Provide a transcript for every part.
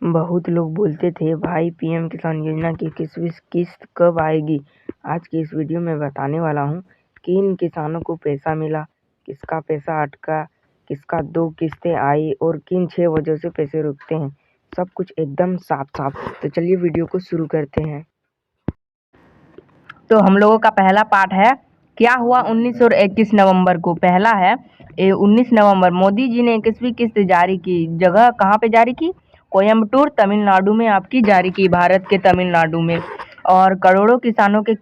बहुत लोग बोलते थे भाई पीएम किसान योजना की किसवीं किस्त कब आएगी। आज की इस वीडियो में बताने वाला हूँ किन किसानों को पैसा मिला, किसका पैसा अटका, किसका 2 किस्तें आई और किन 6 वजह से पैसे रुकते हैं। सब कुछ एकदम साफ साफ। तो चलिए वीडियो को शुरू करते हैं। तो हम लोगों का पहला पार्ट है क्या हुआ 19 और 21 नवंबर को। पहला है 19 नवंबर मोदी जी ने 21वीं किस्त जारी की। जगह कहाँ पे जारी की? कोयम्बटूर तमिलनाडु में आपकी जारी की, भारत के तमिलनाडु में। और करोड़ों किसानों के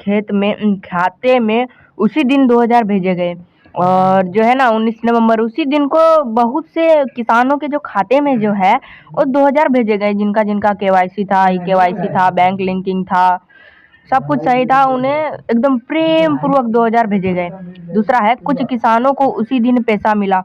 खाते में उसी दिन 2000 भेजे गए। और जो है ना 19 नवंबर उसी दिन को बहुत से किसानों के जो खाते में जो है वो 2000 भेजे गए, जिनका जिनका केवाईसी था, ई केवाईसी था, बैंक लिंकिंग था, सब कुछ सही था, उन्हें एकदम प्रेम पूर्वक 2000 भेजे गए। दूसरा है कुछ किसानों को उसी दिन पैसा मिला,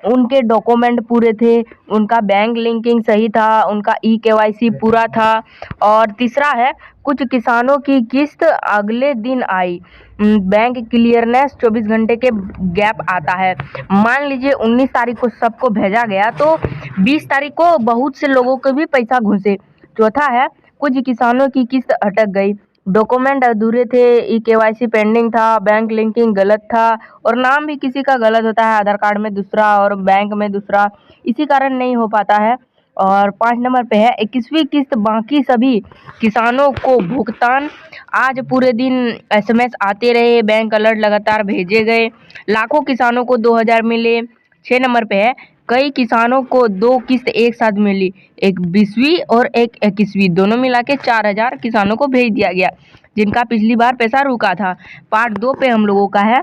उनके डॉक्यूमेंट पूरे थे, उनका बैंक लिंकिंग सही था, उनका ई केवाईसी पूरा था। और तीसरा है कुछ किसानों की किस्त अगले दिन आई। बैंक क्लियरनेस 24 घंटे के गैप आता है। मान लीजिए 19 तारीख को सबको भेजा गया तो 20 तारीख को बहुत से लोगों को भी पैसा घुसे। चौथा है कुछ किसानों की किस्त अटक गई, डॉक्यूमेंट अधूरे थे, ई केवाईसी पेंडिंग था, बैंक लिंकिंग गलत था, और नाम भी किसी का गलत होता है, आधार कार्ड में दूसरा और बैंक में दूसरा, इसी कारण नहीं हो पाता है। और 5 नंबर पे है 21वीं किस्त बाकी सभी किसानों को भुगतान। आज पूरे दिन एसएमएस आते रहे, बैंक अलर्ट लगातार भेजे गए, लाखों किसानों को 2000 मिले। 6 नंबर पे है कई किसानों को 2 किस्त एक साथ मिली, एक 20वीं और एक 21वीं, दोनों मिला के 4000 किसानों को भेज दिया गया, जिनका पिछली बार पैसा रुका था। पार्ट 2 पे हम लोगों का है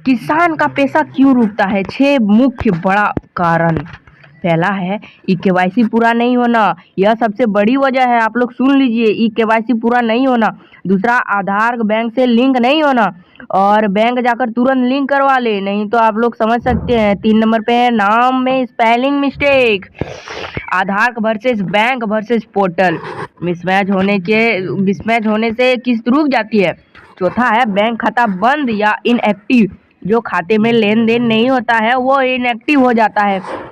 किसान का पैसा क्यों रुकता है, 6 मुख्य बड़ा कारण। पहला है ई केवाईसी पूरा नहीं होना, यह सबसे बड़ी वजह है, आप लोग सुन लीजिए, ई केवाईसी पूरा नहीं होना। दूसरा आधार बैंक से लिंक नहीं होना, और बैंक जाकर तुरंत लिंक करवा ले, नहीं तो आप लोग समझ सकते हैं। 3 नंबर पे है नाम में spelling mistake, Aadhaar versus bank versus portal, mismatch होने से किस्त रुक जाती है। चौथा है बैंक खाता बंद या इनएक्टिव, जो खाते में लेन देन नहीं होता है वो इनएक्टिव हो जाता है।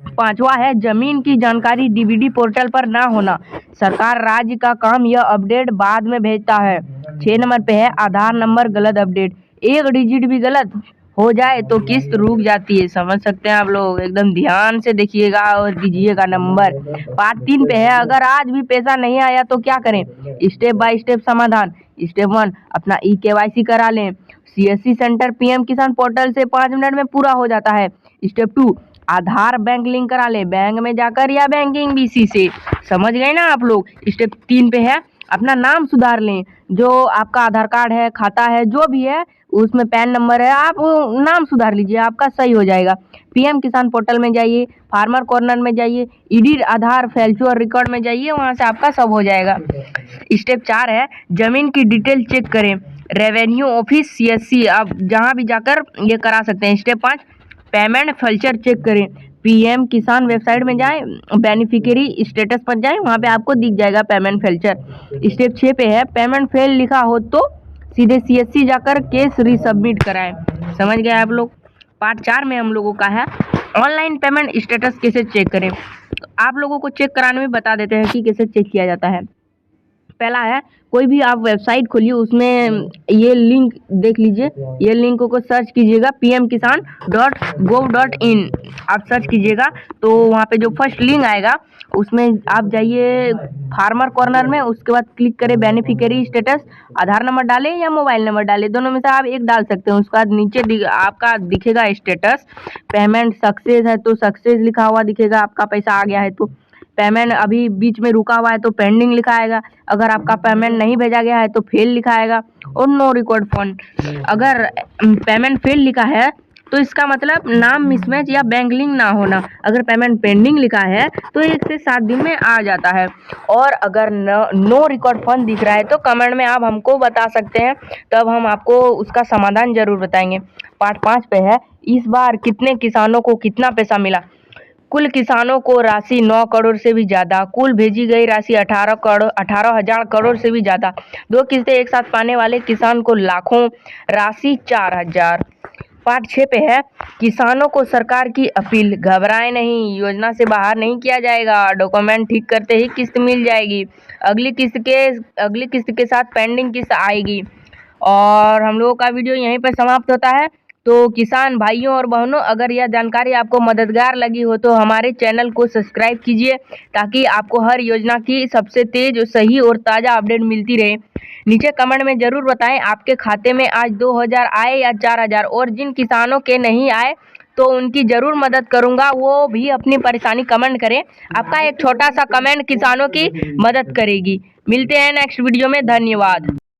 पांचवा है जमीन की जानकारी डीबीडी पोर्टल पर ना होना, सरकार राज्य का काम यह अपडेट बाद में भेजता है। 6 नंबर पे है आधार नंबर गलत अपडेट, एक डिजिट भी गलत हो जाए तो किस्त रुक जाती है, समझ सकते हैं आप लोग, एकदम ध्यान से देखिएगा और दीजिएगा नंबर। पार्ट 3 पे है अगर आज भी पैसा नहीं आया तो क्या करें, स्टेप बाय स्टेप समाधान। स्टेप 1 अपना ई केवाईसी करा लें, सीएससी सेंटर पीएम किसान पोर्टल से 5 मिनट में पूरा हो जाता है। स्टेप 2 आधार बैंक लिंक करा ले, बैंक में जाकर या बैंकिंग बीसी से, समझ गए ना आप लोग। स्टेप 3 पे है अपना नाम सुधार लें, जो आपका आधार कार्ड है, खाता है, जो भी है उसमें पैन नंबर है, आप नाम सुधार लीजिए, आपका सही हो जाएगा। पीएम किसान पोर्टल में जाइए, फार्मर कॉर्नर में जाइए, ईडी आधार फैल्चुअर रिकॉर्ड में जाइए, वहाँ से आपका सब हो जाएगा। स्टेप 4 है जमीन की डिटेल चेक करें, रेवेन्यू ऑफिस, सीएससी, आप जहाँ भी जाकर ये करा सकते हैं। स्टेप 5 पेमेंट फल्चर चेक करें, पीएम किसान वेबसाइट में जाएं, बेनिफिशियरी स्टेटस पर जाएं, वहाँ पे आपको दिख जाएगा पेमेंट फल्चर। स्टेप 6 पे है पेमेंट फेल लिखा हो तो सीधे सीएससी जाकर केस रीसबमिट कराएं, समझ गए आप लोग। पार्ट 4 में हम लोगों का है ऑनलाइन पेमेंट स्टेटस कैसे चेक करें। तो आप लोगों को चेक कराने में बता देते हैं कि कैसे चेक किया जाता है। पहला है कोई भी आप वेबसाइट खोलिए, उसमें ये लिंक देख लीजिए, ये लिंक को सर्च कीजिएगा pmkisan.gov.in, आप सर्च कीजिएगा तो वहाँ पे जो फर्स्ट लिंक आएगा उसमें आप जाइए फार्मर कॉर्नर में, उसके बाद क्लिक करें बेनिफिशियरी स्टेटस, आधार नंबर डालें या मोबाइल नंबर डालें, दोनों में से आप एक डाल सकते हैं। उसके बाद नीचे आपका दिखेगा स्टेटस, पेमेंट सक्सेस है तो सक्सेस लिखा हुआ दिखेगा, आपका पैसा आ गया है तो। पेमेंट अभी बीच में रुका हुआ है तो पेंडिंग लिखा आएगा, अगर आपका पेमेंट नहीं भेजा गया है तो फेल लिखा आएगा, और नो रिकॉर्ड फंड। अगर पेमेंट फेल लिखा है तो इसका मतलब नाम मिसमैच या बैंक लिंक ना होना, अगर पेमेंट पेंडिंग लिखा है तो 1 से 7 दिन में आ जाता है, और अगर नो रिकॉर्ड फंड दिख रहा है तो कमेंट में आप हमको बता सकते हैं, तब हम आपको उसका समाधान जरूर बताएंगे। पार्ट 5 पे है इस बार कितने किसानों को कितना पैसा मिला। कुल किसानों को राशि 9 करोड़ से भी ज़्यादा, कुल भेजी गई राशि 18,000 करोड़ से भी ज़्यादा, 2 किस्तें एक साथ पाने वाले किसान को लाखों, राशि 4000। पार्ट 6 पे है, किसानों को सरकार की अपील, घबराएं नहीं, योजना से बाहर नहीं किया जाएगा, डॉक्यूमेंट ठीक करते ही किस्त मिल जाएगी, अगली किस्त के साथ पेंडिंग किस्त आएगी। और हम लोगों का वीडियो यहीं पर समाप्त होता है। तो किसान भाइयों और बहनों, अगर यह जानकारी आपको मददगार लगी हो तो हमारे चैनल को सब्सक्राइब कीजिए, ताकि आपको हर योजना की सबसे तेज, सही और ताज़ा अपडेट मिलती रहे। नीचे कमेंट में ज़रूर बताएं आपके खाते में आज 2000 आए या 4000, और जिन किसानों के नहीं आए तो उनकी ज़रूर मदद करूंगा, वो भी अपनी परेशानी कमेंट करें। आपका एक छोटा सा कमेंट किसानों की मदद करेगी। मिलते हैं नेक्स्ट वीडियो में, धन्यवाद।